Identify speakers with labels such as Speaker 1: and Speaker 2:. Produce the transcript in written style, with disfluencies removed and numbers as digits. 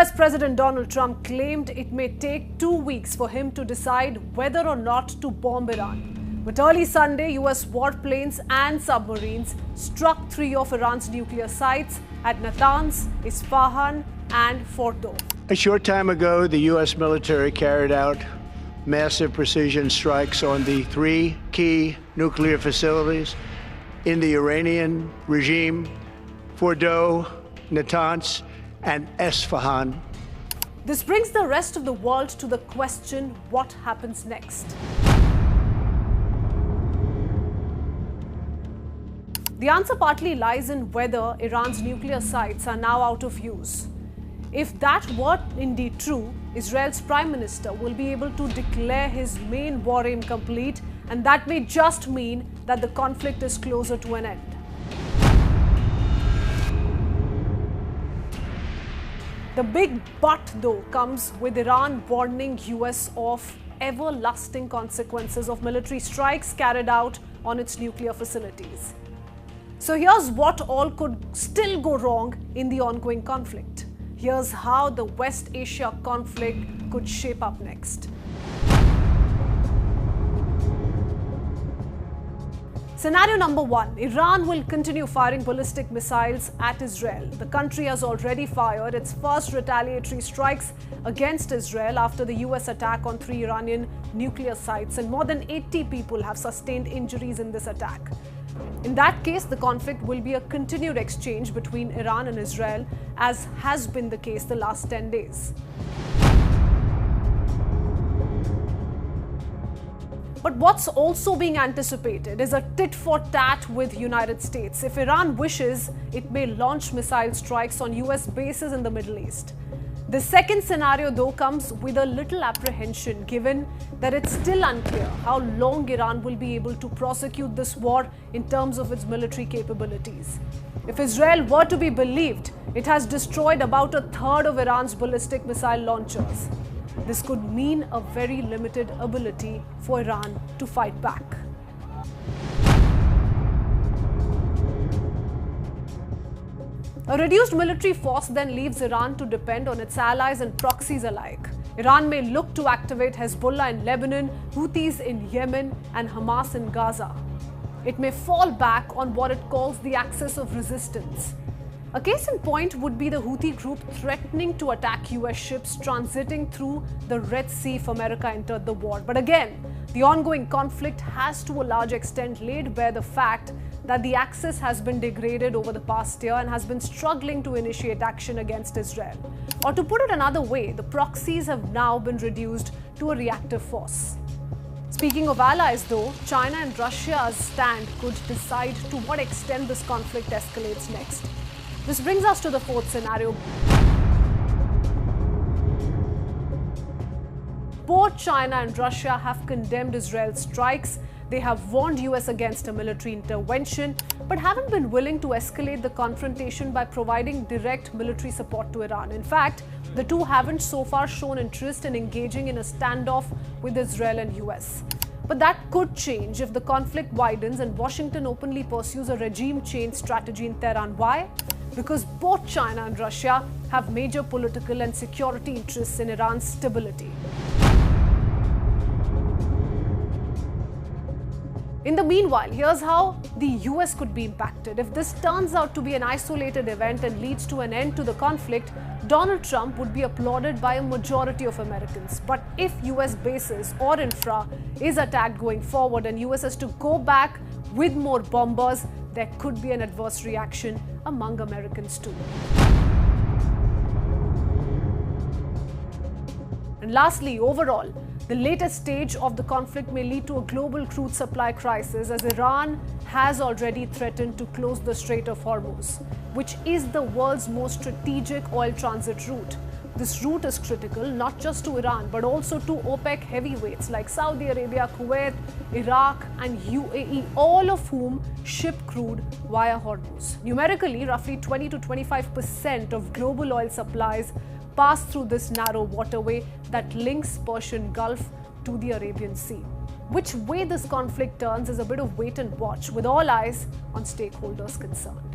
Speaker 1: US President Donald Trump claimed it may take 2 weeks for him to decide whether or not to bomb Iran. But early Sunday, US warplanes and submarines struck 3 of Iran's nuclear sites at Natanz, Isfahan and Fordow.
Speaker 2: A short time ago, the US military carried out massive precision strikes on the 3 key nuclear facilities in the Iranian regime: Fordow, Natanz, and Isfahan.
Speaker 1: This brings the rest of the world to the question, what happens next? The answer partly lies in whether Iran's nuclear sites are now out of use. If that were indeed true, Israel's Prime Minister will be able to declare his main war aim complete, and that may just mean that the conflict is closer to an end. The big but, though, comes with Iran warning US of everlasting consequences of military strikes carried out on its nuclear facilities. So here's what all could still go wrong in the ongoing conflict. Here's how the West Asia conflict could shape up next. Scenario number 1, Iran will continue firing ballistic missiles at Israel. The country has already fired its first retaliatory strikes against Israel after the US attack on 3 Iranian nuclear sites, and more than 80 people have sustained injuries in this attack. In that case, the conflict will be a continued exchange between Iran and Israel, as has been the case the last 10 days. But what's also being anticipated is a tit-for-tat with United States. If Iran wishes, it may launch missile strikes on US bases in the Middle East. The second scenario, though, comes with a little apprehension, given that it's still unclear how long Iran will be able to prosecute this war in terms of its military capabilities. If Israel were to be believed, it has destroyed about a third of Iran's ballistic missile launchers. This could mean a very limited ability for Iran to fight back. A reduced military force then leaves Iran to depend on its allies and proxies alike. Iran may look to activate Hezbollah in Lebanon, Houthis in Yemen, and Hamas in Gaza. It may fall back on what it calls the axis of resistance. A case in point would be the Houthi group threatening to attack US ships transiting through the Red Sea if America entered the war. But again, the ongoing conflict has to a large extent laid bare the fact that the axis has been degraded over the past year and has been struggling to initiate action against Israel. Or to put it another way, the proxies have now been reduced to a reactive force. Speaking of allies, though, China and Russia's stand could decide to what extent this conflict escalates next. This brings us to the fourth scenario. Both China and Russia have condemned Israel's strikes. They have warned US against a military intervention, but haven't been willing to escalate the confrontation by providing direct military support to Iran. In fact, the two haven't so far shown interest in engaging in a standoff with Israel and US. But that could change if the conflict widens and Washington openly pursues a regime change strategy in Tehran. Why? Because both China and Russia have major political and security interests in Iran's stability. In the meanwhile, here's how the US could be impacted. If this turns out to be an isolated event and leads to an end to the conflict, Donald Trump would be applauded by a majority of Americans. But if US bases or infra is attacked going forward and US has to go back with more bombers, there could be an adverse reaction among Americans too. And lastly, overall, the latest stage of the conflict may lead to a global crude supply crisis, as Iran has already threatened to close the Strait of Hormuz, which is the world's most strategic oil transit route. This route is critical not just to Iran but also to OPEC heavyweights like Saudi Arabia, Kuwait, Iraq and UAE, all of whom ship crude via Hormuz. Numerically, roughly 20 to 25% of global oil supplies pass through this narrow waterway that links Persian Gulf to the Arabian Sea. Which way this conflict turns is a bit of wait and watch, with all eyes on stakeholders concerned.